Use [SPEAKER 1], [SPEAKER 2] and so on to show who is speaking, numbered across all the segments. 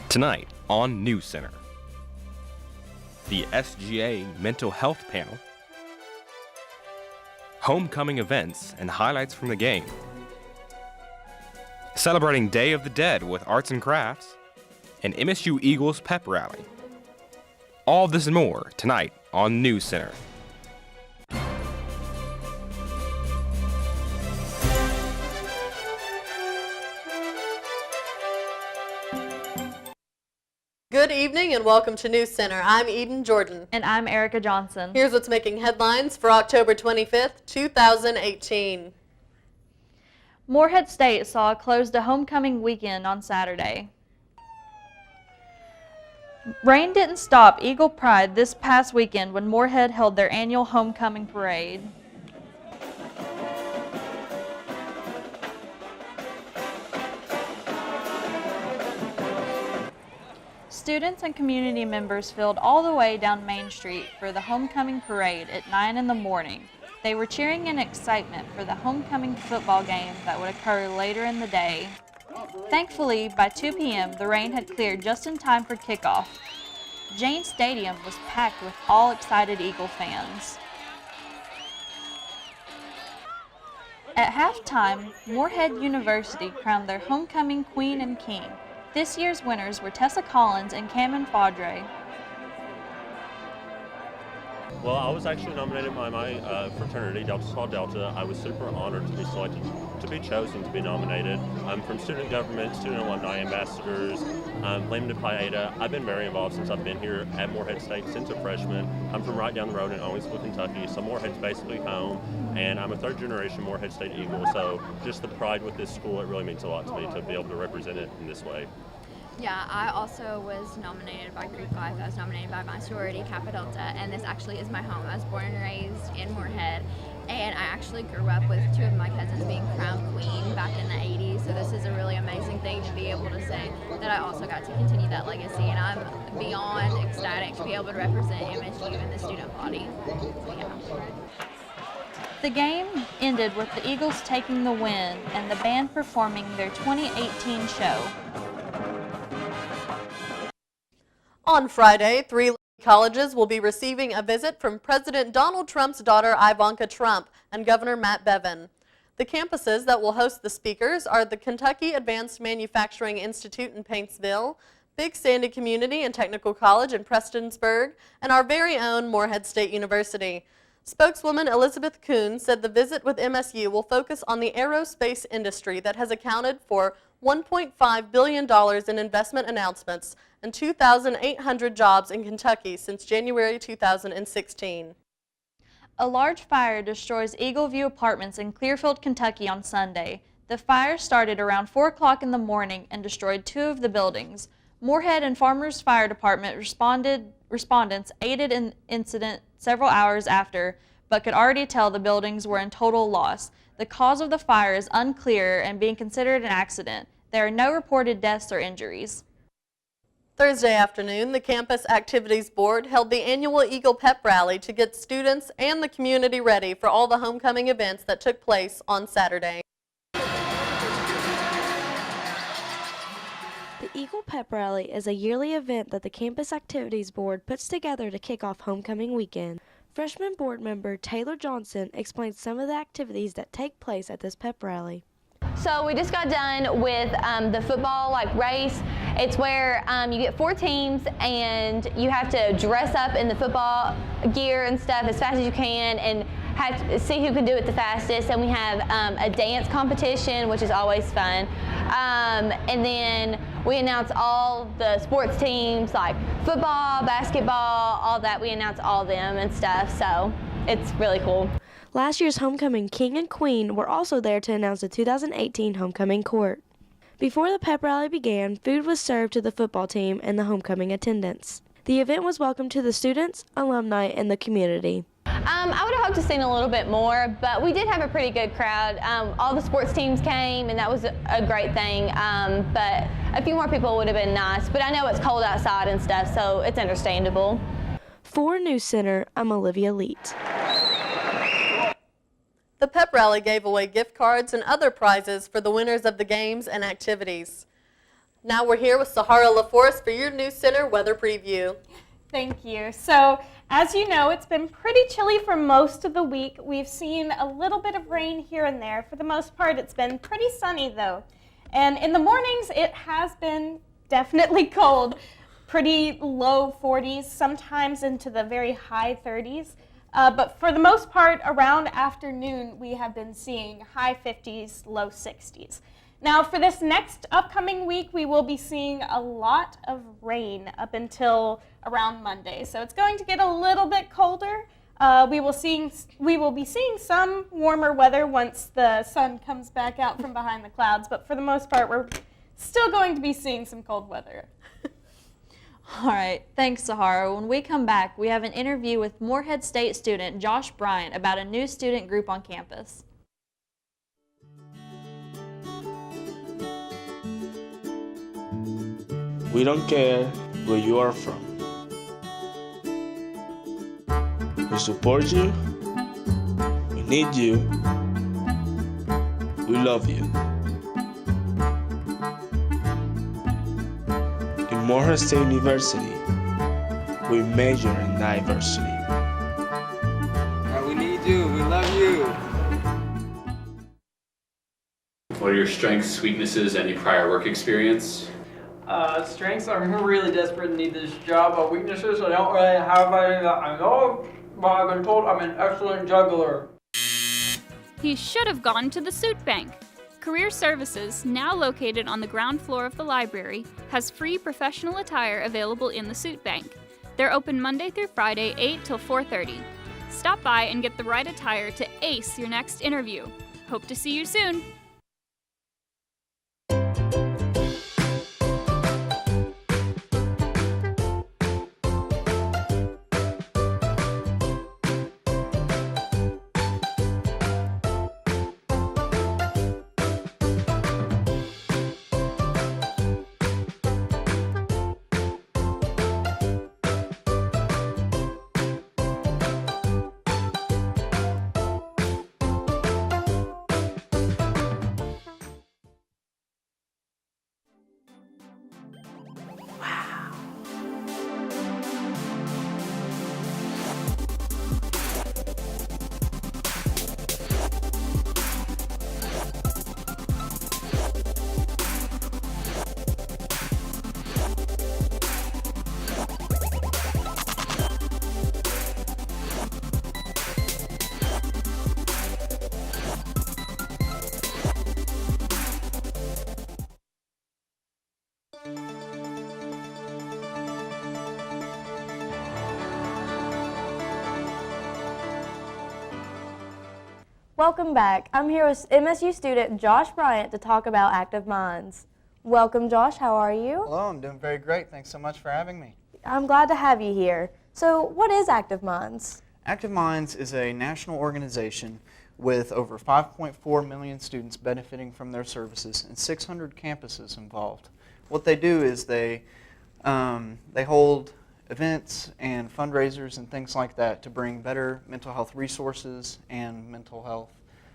[SPEAKER 1] Tonight on NewsCenter, the SGA Mental Health Panel, homecoming events and highlights from the game, celebrating Day of the Dead with arts and crafts, and MSU Eagles pep rally. All this and more tonight on NewsCenter.
[SPEAKER 2] Good evening and welcome to NewsCenter. I'm Eden Jordan.
[SPEAKER 3] And I'm Erica Johnson.
[SPEAKER 2] Here's what's making headlines for October 25th, 2018.
[SPEAKER 3] Morehead State saw closed a homecoming weekend on Saturday. Rain didn't stop Eagle Pride this past weekend when Morehead held their annual homecoming parade. Students and community members filled all the way down Main Street for the homecoming parade at 9 in the morning. They were cheering in excitement for the homecoming football game that would occur later in the day. Thankfully, by 2 p.m., the rain had cleared just in time for kickoff. Jane Stadium was packed with all excited Eagle fans. At halftime, Morehead University crowned their homecoming queen and king. This year's winners were Tessa Collins and Cameron Fadre.
[SPEAKER 4] Well, I was actually nominated by my fraternity, Delta Tau Delta. I was super honored to be selected, to be chosen to be nominated. I'm from student government, student alumni ambassadors, Lambda Pi Eta. I've been very involved since I've been here at Morehead State since a freshman. I'm from right down the road in Owensville, Kentucky, so Morehead's basically home. And I'm a third generation Morehead State Eagle, so just the pride with this school, it really means a lot to me to be able to represent it in this way.
[SPEAKER 5] Yeah, I also was nominated by Greek Life. I was nominated by my sorority, Kappa Delta, and this actually is my home. I was born and raised in Morehead, and I actually grew up with two of my cousins being crowned queen back in the 80s, so this is a really amazing thing to be able to say that I also got to continue that legacy, and I'm beyond ecstatic to be able to represent MSU in the student body. So, yeah.
[SPEAKER 3] The game ended with the Eagles taking the win and the band performing their 2018 show.
[SPEAKER 2] On Friday, 3 colleges will be receiving a visit from President Donald Trump's daughter Ivanka Trump and Governor Matt Bevin. The campuses that will host the speakers are the Kentucky Advanced Manufacturing Institute in Paintsville, Big Sandy Community and Technical College in Prestonsburg, and our very own Morehead State University. Spokeswoman Elizabeth Kuhn said the visit with MSU will focus on the aerospace industry that has accounted for $1.5 billion in investment announcements and 2,800 jobs in Kentucky since January 2016.
[SPEAKER 3] A large fire destroys Eagle View Apartments in Clearfield, Kentucky on Sunday. The fire started around 4 o'clock in the morning and destroyed 2 of the buildings. Morehead and Farmers Fire Department respondents aided in incident several hours after, but could already tell the buildings were in total loss. The cause of the fire is unclear and being considered an accident. There are no reported deaths or injuries.
[SPEAKER 2] Thursday afternoon, the Campus Activities Board held the annual Eagle Pep Rally to get students and the community ready for all the homecoming events that took place on Saturday.
[SPEAKER 6] The Eagle Pep Rally is a yearly event that the Campus Activities Board puts together to kick off homecoming weekend. Freshman board member Taylor Johnson explains some of the activities that take place at this pep rally.
[SPEAKER 7] So we just got done with the football race. It's where you get 4 teams and you have to dress up in the football gear and stuff as fast as you can and have to see who can do it the fastest. And we have a dance competition, which is always fun. And then we announce all the sports teams like football, basketball, all that. We announce all of them and stuff, so it's really cool.
[SPEAKER 6] Last year's homecoming king and queen were also there to announce the 2018 homecoming court. Before the pep rally began, food was served to the football team and the homecoming attendants. The event was welcome to the students, alumni, and the community.
[SPEAKER 7] I would have hoped to seen a little bit more, but we did have a pretty good crowd. All the sports teams came, and that was a great thing, but a few more people would have been nice. But I know it's cold outside and stuff, so it's understandable.
[SPEAKER 6] For NewsCenter, I'm Olivia Leet.
[SPEAKER 2] The pep rally gave away gift cards and other prizes for the winners of the games and activities. Now we're here with Sahara LaForest for your News Center weather preview.
[SPEAKER 8] Thank you. So, as you know, it's been pretty chilly for most of the week. We've seen a little bit of rain here and there. For the most part, it's been pretty sunny, though. And in the mornings, it has been definitely cold. Pretty low 40s, sometimes into the very high 30s. But for the most part, around afternoon, we have been seeing high 50s, low 60s. Now, for this next upcoming week, we will be seeing a lot of rain up until around Monday. So it's going to get a little bit colder. We will be seeing some warmer weather once the sun comes back out from behind the clouds. But for the most part, we're still going to be seeing some cold weather.
[SPEAKER 3] All right, thanks, Sahara. When we come back, we have an interview with Morehead State student Josh Bryant about a new student group on campus.
[SPEAKER 9] We don't care where you are from. We support you. We need you. We love you. In Morehead State University, we major in diversity.
[SPEAKER 10] We need you. We love you.
[SPEAKER 11] What are your strengths, weaknesses, any prior work experience?
[SPEAKER 10] Strengths, I'm really desperate and need this job. Weaknesses, I don't really have any that I know, but I've been told I'm an excellent juggler.
[SPEAKER 12] He should have gone to the suit bank. Career Services, now located on the ground floor of the library, has free professional attire available in the suit bank. They're open Monday through Friday, 8 till 4:30. Stop by and get the right attire to ace your next interview. Hope to see you soon.
[SPEAKER 6] Welcome back. I'm here with MSU student Josh Bryant to talk about Active Minds. Welcome, Josh. How are you?
[SPEAKER 13] Hello, I'm doing very great. Thanks so much for having me.
[SPEAKER 6] I'm glad to have you here. So, what is Active Minds?
[SPEAKER 13] Active Minds is a national organization with over 5.4 million students benefiting from their services and 600 campuses involved. What they do is they hold events and fundraisers and things like that to bring better mental health resources and mental health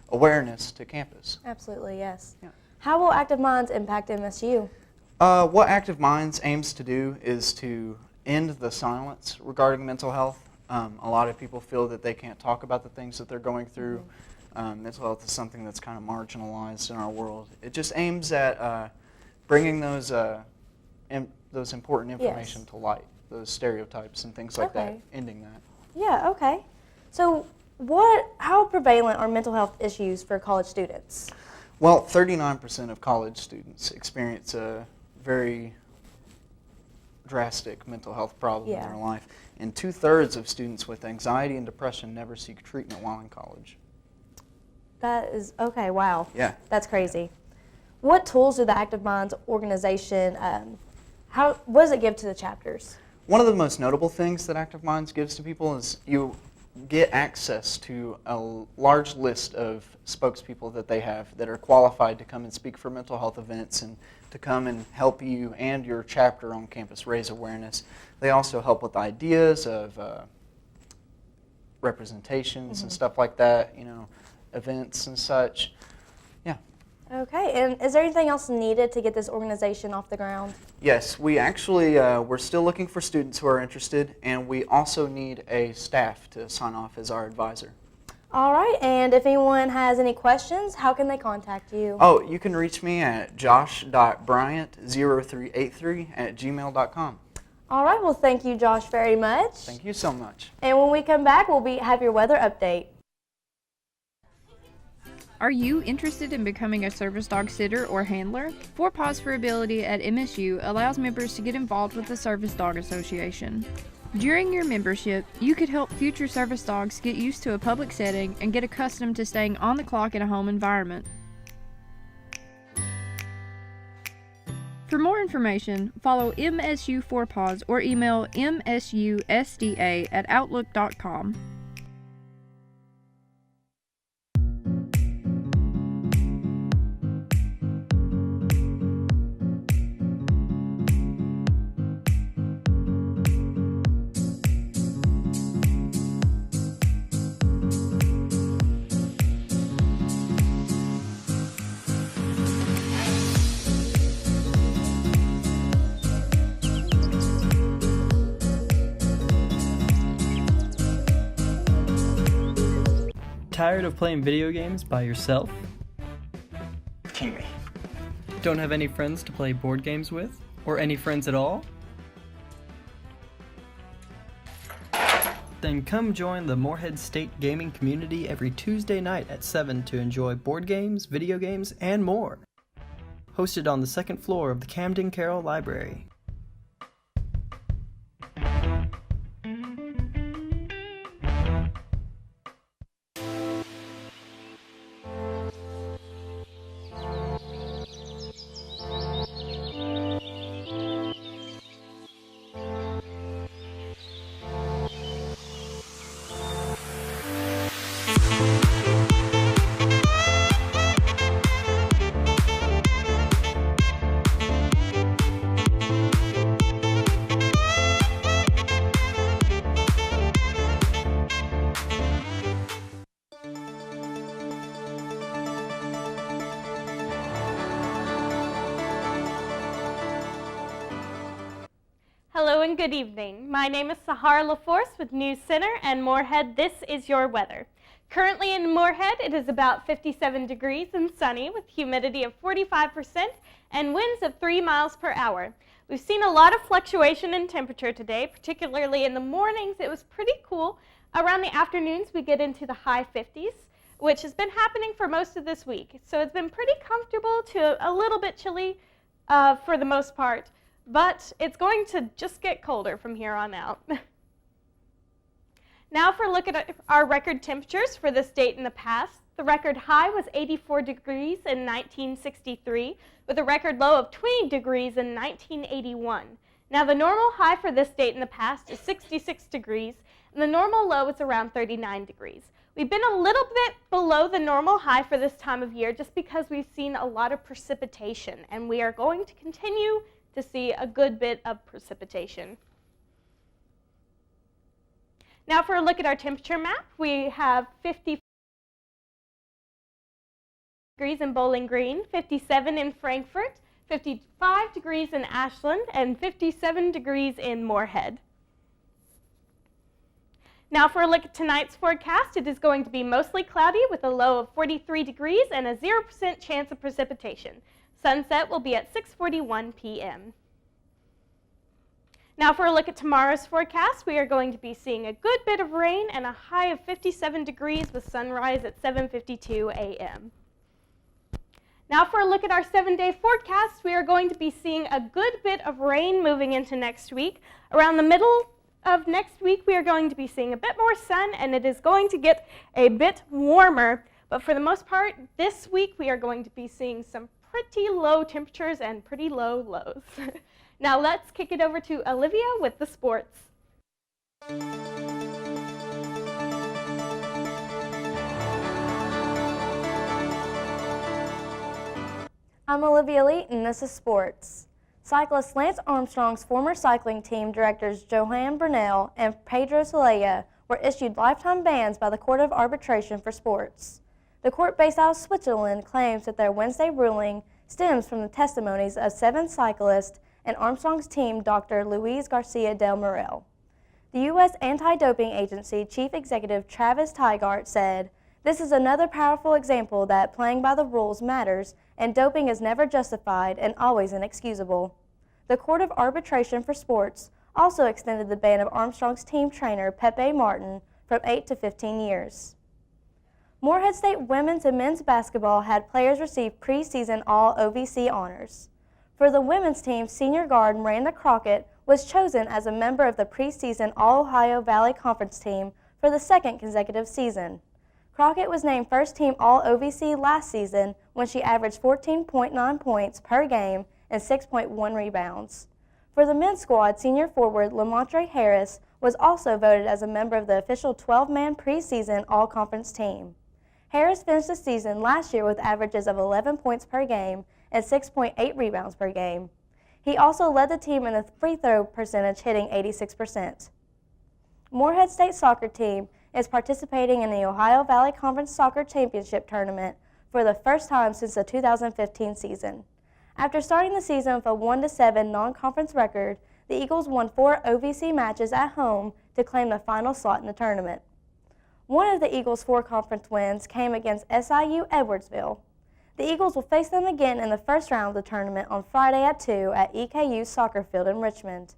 [SPEAKER 13] awareness to campus.
[SPEAKER 6] Absolutely, yes.
[SPEAKER 13] Yeah.
[SPEAKER 6] How will Active Minds impact MSU?
[SPEAKER 13] What Active Minds aims to do is to end the silence regarding mental health. A lot of people feel that they can't talk about the things that they're going through. Mental health is something that's kind of marginalized in our world. It just aims at bringing those important information to light, those stereotypes and things like that, ending that.
[SPEAKER 6] Yeah, okay. So how prevalent are mental health issues for college students?
[SPEAKER 13] Well, 39% of college students experience a very drastic mental health problem in their life, and 2/3 of students with anxiety and depression never seek treatment while in college.
[SPEAKER 6] That is, okay, wow.
[SPEAKER 13] Yeah.
[SPEAKER 6] That's crazy. What tools do the Active Minds organization, what does it give to the chapters?
[SPEAKER 13] One of the most notable things that Active Minds gives to people is you get access to a large list of spokespeople that they have that are qualified to come and speak for mental health events and to come and help you and your chapter on campus raise awareness. They also help with ideas of representations and stuff like that, events and such. Yeah.
[SPEAKER 6] Okay, and is there anything else needed to get this organization off the ground?
[SPEAKER 13] Yes, we actually, we're still looking for students who are interested, and we also need a staff to sign off as our advisor.
[SPEAKER 6] All right, and if anyone has any questions, how can they contact you?
[SPEAKER 13] Oh, you can reach me at josh.bryant0383@gmail.com.
[SPEAKER 6] All right, well, thank you, Josh, very much.
[SPEAKER 13] Thank you so much.
[SPEAKER 6] And when we come back, we'll have your weather update.
[SPEAKER 14] Are you interested in becoming a service dog sitter or handler? 4 Paws for Ability at MSU allows members to get involved with the Service Dog Association. During your membership, you could help future service dogs get used to a public setting and get accustomed to staying on the clock in a home environment. For more information, follow MSU 4 Paws or email msusda@outlook.com.
[SPEAKER 15] Tired of playing video games by yourself?
[SPEAKER 9] King me.
[SPEAKER 15] Don't have any friends to play board games with? Or any friends at all? Then come join the Moorhead State gaming community every Tuesday night at 7 to enjoy board games, video games, and more. Hosted on the second floor of the Camden Carroll Library.
[SPEAKER 8] Hello and good evening. My name is Sahar LaForce with NewsCenter and Moorhead. This is your weather. Currently in Moorhead, it is about 57 degrees and sunny with humidity of 45% and winds of 3 miles per hour. We've seen a lot of fluctuation in temperature today, particularly in the mornings. It was pretty cool. Around the afternoons, we get into the high 50s, which has been happening for most of this week. So it's been pretty comfortable to a little bit chilly for the most part. But it's going to just get colder from here on out. Now for a look at our record temperatures for this date in the past. The record high was 84 degrees in 1963, with a record low of 20 degrees in 1981. Now the normal high for this date in the past is 66 degrees, and the normal low is around 39 degrees. We've been a little bit below the normal high for this time of year just because we've seen a lot of precipitation, and we are going to continue to see a good bit of precipitation. Now for a look at our temperature map, we have 50 degrees in Bowling Green, 57 in Frankfort, 55 degrees in Ashland, and 57 degrees in Moorhead. Now for a look at tonight's forecast, it is going to be mostly cloudy with a low of 43 degrees and a 0% chance of precipitation. Sunset will be at 6:41 p.m. Now for a look at tomorrow's forecast, we are going to be seeing a good bit of rain and a high of 57 degrees with sunrise at 7:52 a.m. Now for a look at our 7-day forecast, we are going to be seeing a good bit of rain moving into next week. Around the middle of next week, we are going to be seeing a bit more sun, and it is going to get a bit warmer. But for the most part, this week we are going to be seeing some pretty low temperatures and pretty low lows. Now let's kick it over to Olivia with the sports.
[SPEAKER 6] I'm Olivia Lee, and this is sports. Cyclist Lance Armstrong's former cycling team directors Johan Burnell and Pedro Celaya were issued lifetime bans by the Court of Arbitration for Sports. The court based out of Switzerland claims that their Wednesday ruling stems from the testimonies of 7 cyclists and Armstrong's team, Dr. Luis Garcia del Morel. The U.S. Anti-Doping Agency Chief Executive Travis Tygart said, "This is another powerful example that playing by the rules matters and doping is never justified and always inexcusable." The Court of Arbitration for Sports also extended the ban of Armstrong's team trainer, Pepe Martin, from 8 to 15 years. Morehead State women's and men's basketball had players receive preseason All-OVC honors. For the women's team, senior guard Miranda Crockett was chosen as a member of the preseason All-Ohio Valley Conference team for the 2nd consecutive season. Crockett was named first team All-OVC last season when she averaged 14.9 points per game and 6.1 rebounds. For the men's squad, senior forward Lamontre Harris was also voted as a member of the official 12-man preseason All-Conference team. Harris finished the season last year with averages of 11 points per game and 6.8 rebounds per game. He also led the team in the free throw percentage, hitting 86%. Morehead State soccer team is participating in the Ohio Valley Conference Soccer Championship Tournament for the first time since the 2015 season. After starting the season with a 1-7 non-conference record, the Eagles won 4 OVC matches at home to claim the final slot in the tournament. One of the Eagles' 4 conference wins came against SIU Edwardsville. The Eagles will face them again in the first round of the tournament on Friday at 2 at EKU's soccer field in Richmond.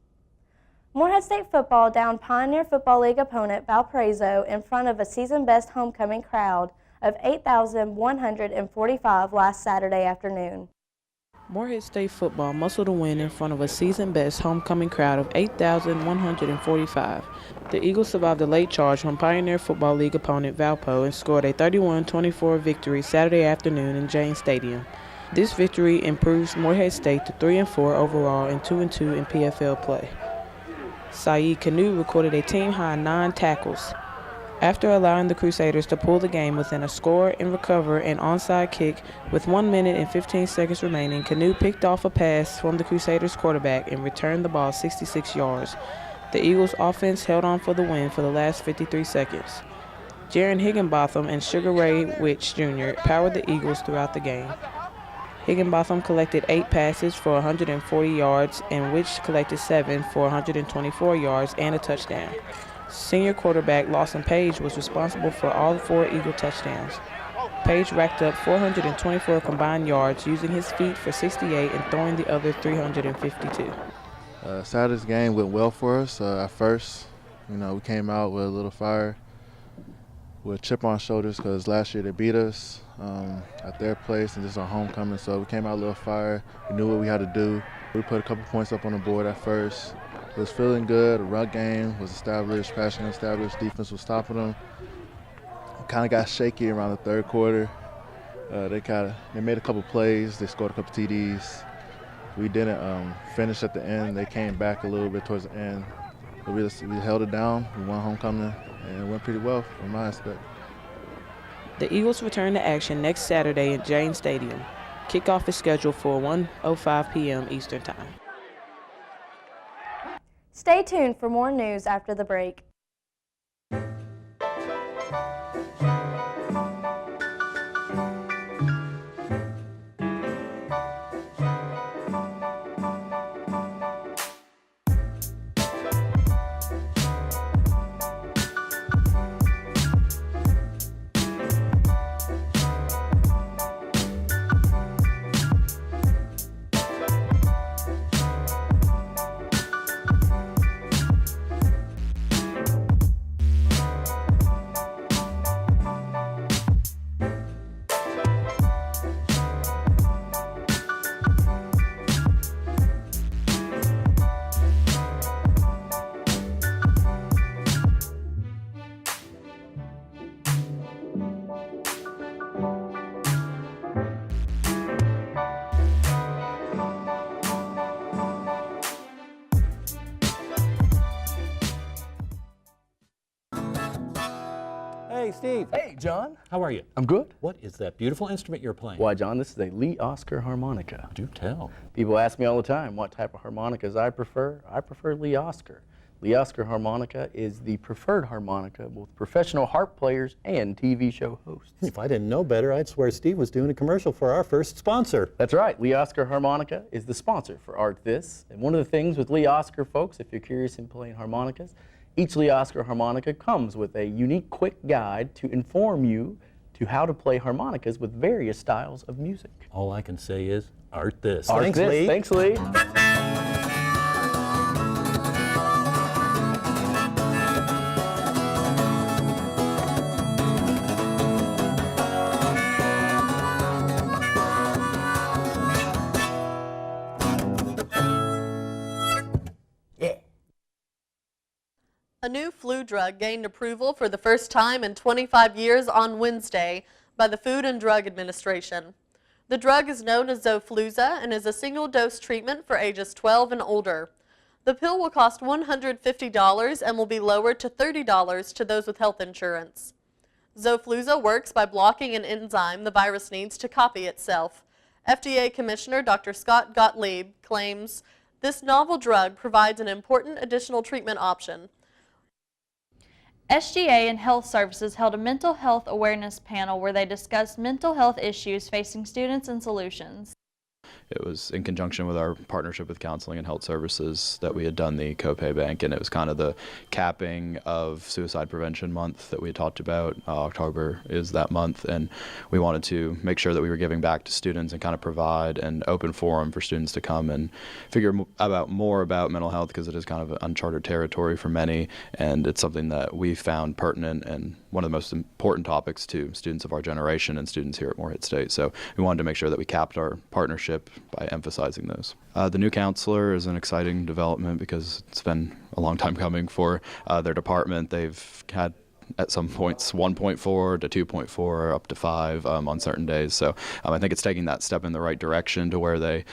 [SPEAKER 6] Morehead State football downed Pioneer Football League opponent Valparaiso in front of a season-best homecoming crowd of 8,145 last Saturday afternoon.
[SPEAKER 16] Morehead State football muscled a win in front of a season-best homecoming crowd of 8,145. The Eagles survived a late charge from Pioneer Football League opponent Valpo and scored a 31-24 victory Saturday afternoon in Jane Stadium. This victory improves Morehead State to 3-4 overall and 2-2 in PFL play. Saeed Canoe recorded a team-high 9 tackles. After allowing the Crusaders to pull the game within a score and recover an onside kick with 1 minute and 15 seconds remaining, Canoe picked off a pass from the Crusaders quarterback and returned the ball 66 yards. The Eagles offense held on for the win for the last 53 seconds. Jaron Higginbotham and Sugar Ray Witch Jr. powered the Eagles throughout the game. Higginbotham collected 8 passes for 140 yards and Witch collected 7 for 124 yards and a touchdown. Senior quarterback Lawson Page was responsible for all 4 Eagle touchdowns. Page racked up 424 combined yards using his feet for 68 and throwing the other 352.
[SPEAKER 17] Saturday's game went well for us. At first, we came out with a little fire, with a chip on our shoulders because last year they beat us at their place and this is our homecoming. So we came out a little fire. We knew what we had to do. We put a couple points up on the board at first. It was feeling good. The run game was established, passing established, defense was stopping them. Kind of got shaky around the third quarter. They made a couple plays. They scored a couple TDs. We didn't finish at the end. They came back a little bit towards the end. But we held it down. We won homecoming, and it went pretty well from my aspect.
[SPEAKER 16] The Eagles return to action next Saturday at Jane Stadium. Kickoff is scheduled for 1:05 p.m. Eastern Time.
[SPEAKER 6] Stay tuned for more news after the break.
[SPEAKER 18] Hey, Steve.
[SPEAKER 19] Hey, John.
[SPEAKER 18] How are you?
[SPEAKER 19] I'm good.
[SPEAKER 18] What is that beautiful instrument you're playing?
[SPEAKER 19] Why, John, this is a Lee Oscar harmonica.
[SPEAKER 18] Do tell.
[SPEAKER 19] People ask me all the time what type of harmonicas I prefer. I prefer Lee Oscar. Lee Oscar harmonica is the preferred harmonica with professional harp players and TV show hosts.
[SPEAKER 18] If I didn't know better, I'd swear Steve was doing a commercial for our first sponsor.
[SPEAKER 19] That's right. Lee Oscar harmonica is the sponsor for Art This. And one of the things with Lee Oscar, folks, if you're curious in playing harmonicas, each Lee Oscar harmonica comes with a unique quick guide to inform you to how to play harmonicas with various styles of music.
[SPEAKER 18] All I can say is Art This.
[SPEAKER 19] Art
[SPEAKER 18] Thanks,
[SPEAKER 19] This.
[SPEAKER 18] Lee.
[SPEAKER 19] Thanks, Lee.
[SPEAKER 2] A new flu drug gained approval for the first time in 25 years on Wednesday by the Food and Drug Administration. The drug is known as Xofluza and is a single-dose treatment for ages 12 and older. The pill will cost $150 and will be lowered to $30 to those with health insurance. Xofluza works by blocking an enzyme the virus needs to copy itself. FDA Commissioner Dr. Scott Gottlieb claims this novel drug provides an important additional treatment option.
[SPEAKER 3] SGA and Health Services held a mental health awareness panel where they discussed mental health issues facing students and solutions.
[SPEAKER 20] It was in conjunction with our partnership with Counseling and Health Services that we had done the copay bank, and it was kind of the capping of Suicide Prevention Month that we had talked about. October is that month, and we wanted to make sure that we were giving back to students and kind of provide an open forum for students to come and figure more about mental health, because it is kind of uncharted territory for many, and it's something that we found pertinent and one of the most important topics to students of our generation and students here at Morehead State. So we wanted to make sure that we capped our partnership by emphasizing those. The new counselor is an exciting development because it's been a long time coming for their department. They've had at some points 1.4 to 2.4 up to 5 on certain days. So I think it's taking that step in the right direction to where they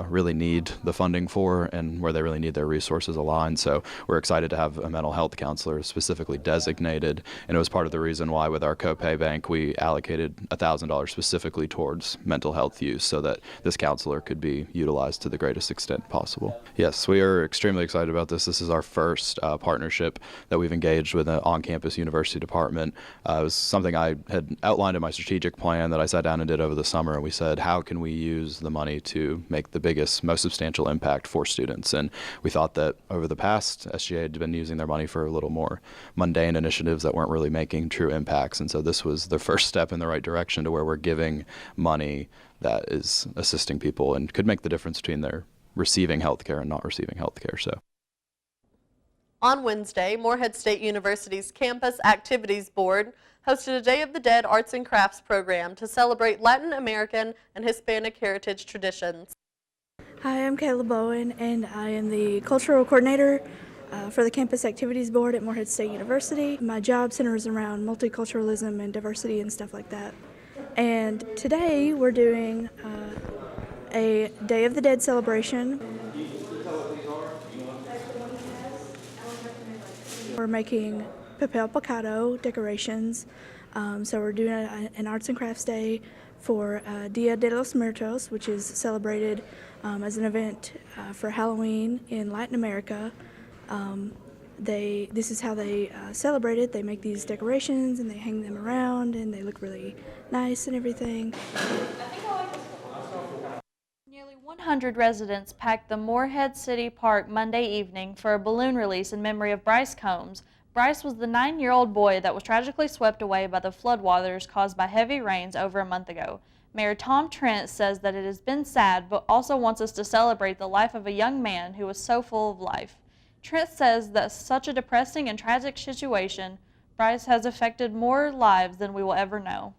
[SPEAKER 20] really need the funding for and where they really need their resources aligned. So we're excited to have a mental health counselor specifically designated, and it was part of the reason why with our copay bank we allocated $1,000 specifically towards mental health use so that this counselor could be utilized to the greatest extent possible. Yes, we are extremely excited about this. This is our first partnership that we've engaged with an on-campus university department. It was something I had outlined in my strategic plan that I sat down and did over the summer, and we said, how can we use the money to make the biggest, most substantial impact for students? And we thought that over the past, SGA had been using their money for a little more mundane initiatives that weren't really making true impacts, and so this was the first step in the right direction to where we're giving money that is assisting people and could make the difference between their receiving healthcare and not receiving healthcare. So.
[SPEAKER 2] On Wednesday, Morehead State University's Campus Activities Board hosted a Day of the Dead Arts and Crafts program to celebrate Latin American and Hispanic heritage traditions.
[SPEAKER 21] Hi, I'm Kayla Bowen, and I am the Cultural Coordinator for the Campus Activities Board at Morehead State University. My job centers around multiculturalism and diversity and stuff like that. And today we're doing a Day of the Dead celebration. We're making papel picado decorations, so we're doing an arts and crafts day for Dia de los Muertos, which is celebrated as an event for Halloween in Latin America. This is how they celebrate it. They make these decorations and they hang them around and they look really nice and everything.
[SPEAKER 3] Nearly 100 residents packed the Morehead City Park Monday evening for a balloon release in memory of Bryce Combs. Bryce was the 9-year-old boy that was tragically swept away by the floodwaters caused by heavy rains over a month ago. Mayor Tom Trent says that it has been sad, but also wants us to celebrate the life of a young man who was so full of life. Trent says that such a depressing and tragic situation, Bryce has affected more lives than we will ever know.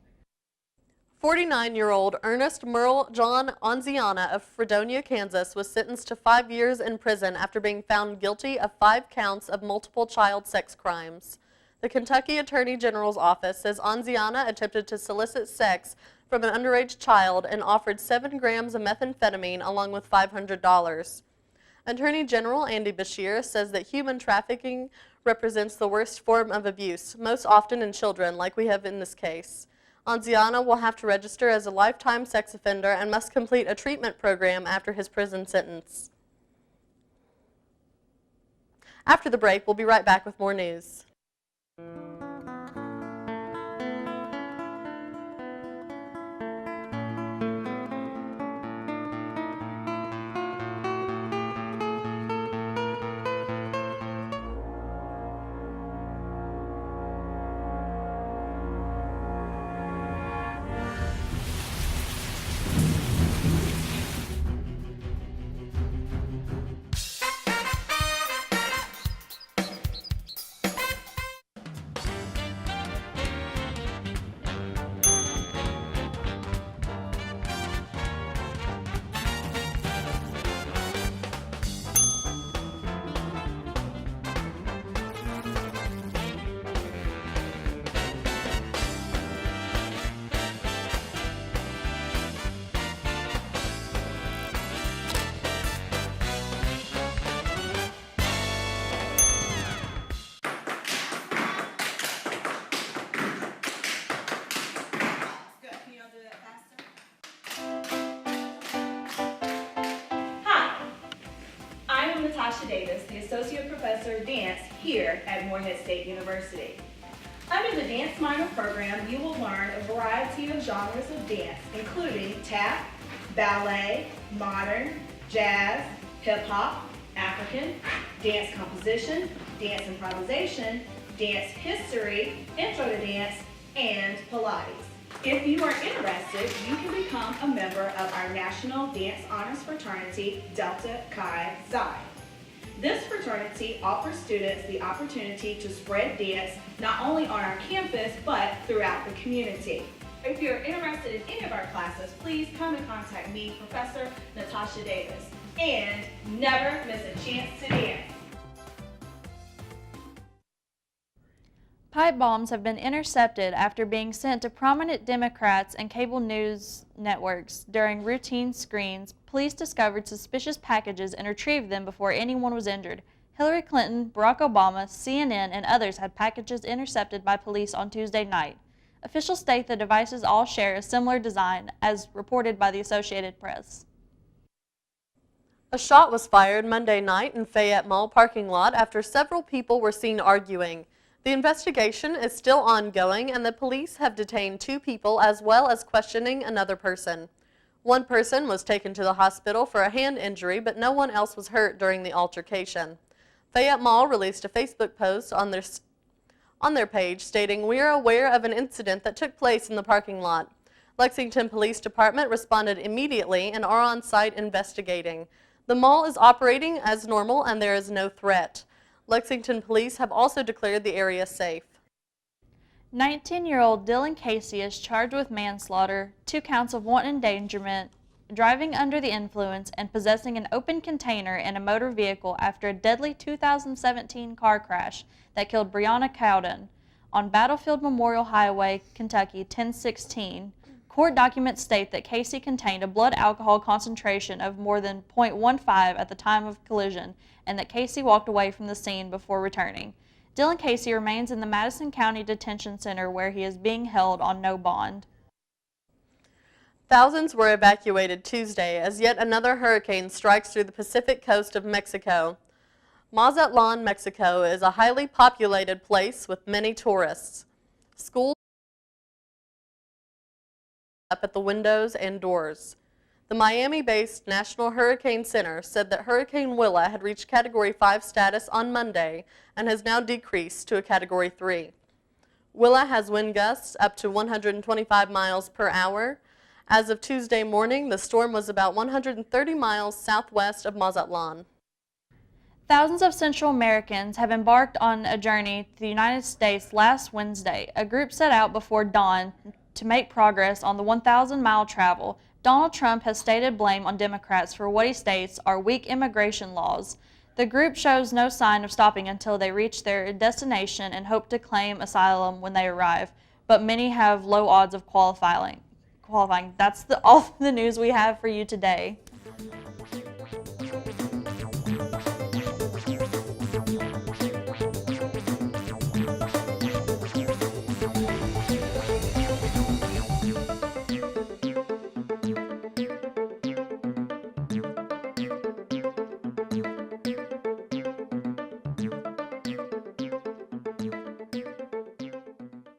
[SPEAKER 2] 49-year-old Ernest Merle John Anziana of Fredonia, Kansas, was sentenced to 5 years in prison after being found guilty of 5 counts of multiple child sex crimes. The Kentucky Attorney General's office says Anziana attempted to solicit sex from an underage child and offered 7 grams of methamphetamine along with $500. Attorney General Andy Beshear says that human trafficking represents the worst form of abuse, most often in children, like we have in this case. Anziana will have to register as a lifetime sex offender and must complete a treatment program after his prison sentence. After the break, we'll be right back with more news.
[SPEAKER 1] Natasha Davis, the Associate Professor of Dance here at Morehead State University. Under the Dance Minor program, you will learn a variety of genres of dance, including tap, ballet, modern, jazz, hip-hop, African, dance composition, dance improvisation, dance history, intro to dance, and Pilates. If you are interested, you can become a member of our National Dance Honors Fraternity, Delta Chi Xi. This fraternity offers students the opportunity to spread dance not only on our campus, but throughout the community. If you're interested in any of our classes, please come and contact me, Professor Natasha Davis. And never miss a chance to dance.
[SPEAKER 3] Pipe bombs have been intercepted after being sent to prominent Democrats and cable news networks. During routine screens, police discovered suspicious packages and retrieved them before anyone was injured. Hillary Clinton, Barack Obama, CNN, and others had packages intercepted by police on Tuesday night. Officials state the devices all share a similar design, as reported by the Associated Press.
[SPEAKER 2] A shot was fired Monday night in Fayette Mall parking lot after several people were seen arguing. The investigation is still ongoing, and the police have detained 2 people as well as questioning another person. One person was taken to the hospital for a hand injury, but no one else was hurt during the altercation. Fayette Mall released a Facebook post on their page stating, "We are aware of an incident that took place in the parking lot. Lexington Police Department responded immediately and are on site investigating. The mall is operating as normal and there is no threat." Lexington police have also declared the area safe.
[SPEAKER 3] 19-year-old Dylan Casey is charged with manslaughter, 2 counts of wanton endangerment, driving under the influence, and possessing an open container in a motor vehicle after a deadly 2017 car crash that killed Breonna Cowden on Battlefield Memorial Highway, Kentucky, 1016. Court documents state that Casey contained a blood alcohol concentration of more than 0.15 at the time of collision, and that Casey walked away from the scene before returning. Dylan Casey remains in the Madison County Detention Center, where he is being held on no bond.
[SPEAKER 2] Thousands were evacuated Tuesday as yet another hurricane strikes through the Pacific coast of Mexico. Mazatlan, Mexico is a highly populated place with many tourists. Schools up at the windows and doors. The Miami-based National Hurricane Center said that Hurricane Willa had reached Category 5 status on Monday and has now decreased to a Category 3. Willa has wind gusts up to 125 miles per hour. As of Tuesday morning, the storm was about 130 miles southwest of Mazatlan.
[SPEAKER 3] Thousands of Central Americans have embarked on a journey to the United States last Wednesday. A group set out before dawn to make progress on the 1,000-mile travel. Donald Trump has stated blame on Democrats for what he states are weak immigration laws. The group shows no sign of stopping until they reach their destination and hope to claim asylum when they arrive, but many have low odds of qualifying. That's all the news we have for you today.